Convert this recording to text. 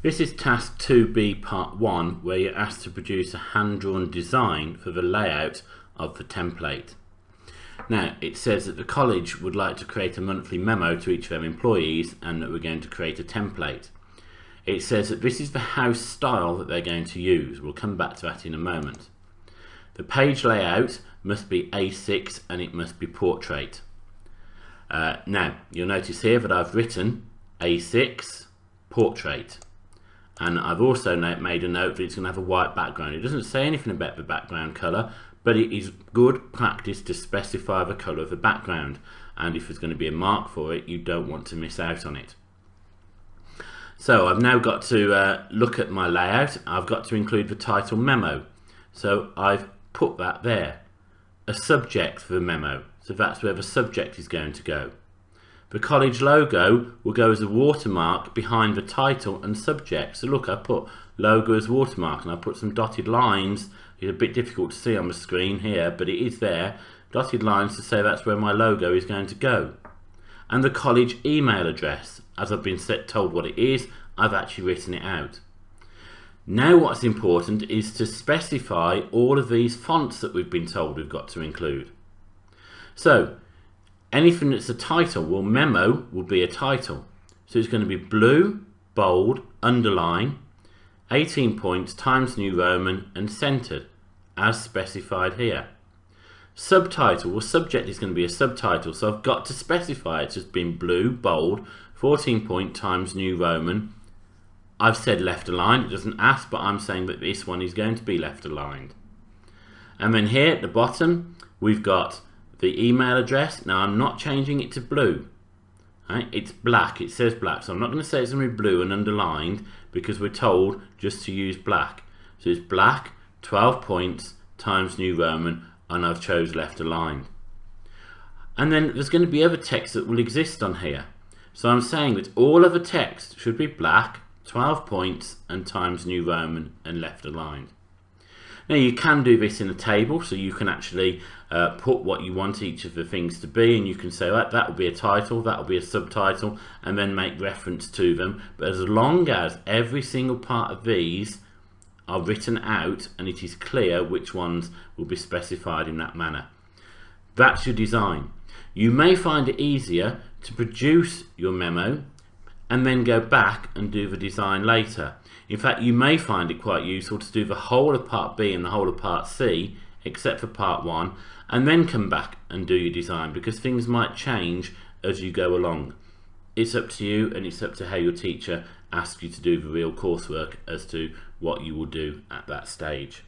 This is task 2B part 1, where you're asked to produce a hand-drawn design for the layout of the template. Now it says that the college would like to create a monthly memo to each of their employees and that we're going to create a template. It says that this is the house style that they're going to use. We'll come back to that in a moment. The page layout must be A6 and it must be portrait. Now you'll notice here that I've written A6 portrait. And I've also made a note that it's going to have a white background. It doesn't say anything about the background colour, but it is good practice to specify the colour of the background. And if there's going to be a mark for it, you don't want to miss out on it. So I've now got to look at my layout. I've got to include the title memo. So I've put that there. A subject for the memo. So that's where the subject is going to go. The college logo will go as a watermark behind the title and subject. So look, I put logo as watermark and I put some dotted lines. It's a bit difficult to see on the screen here, but it is there. Dotted lines to say that's where my logo is going to go. And the college email address, as I've been told what it is, I've actually written it out. Now what's important is to specify all of these fonts that we've been told we've got to include. So anything that's a title, well, memo will be a title. So it's going to be blue, bold, underline, 18 points, Times New Roman and centered as specified here. Subtitle, well, subject is going to be a subtitle, so I've got to specify it as being blue, bold, 14 point, Times New Roman. I've said left aligned, it doesn't ask, but I'm saying that this one is going to be left aligned. And then here at the bottom we've got the email address. Now I'm not changing it to blue, right? It's black, it says black, so I'm not going to say it's going to be blue and underlined because we're told just to use black. So it's black, 12 points, Times New Roman, and I've chose left aligned. And then there's going to be other text that will exist on here. So I'm saying that all other text should be black, 12 points, and Times New Roman and left aligned. Now you can do this in a table, so you can actually put what you want each of the things to be, and you can say that will be a title, that will be a subtitle, and then make reference to them. But as long as every single part of these are written out and it is clear which ones will be specified in that manner, that's your design. You may find it easier to produce your memo and then go back and do the design later. In fact, you may find it quite useful to do the whole of part B and the whole of part C, except for part 1, and then come back and do your design, because things might change as you go along. It's up to you, and it's up to how your teacher asks you to do the real coursework as to what you will do at that stage.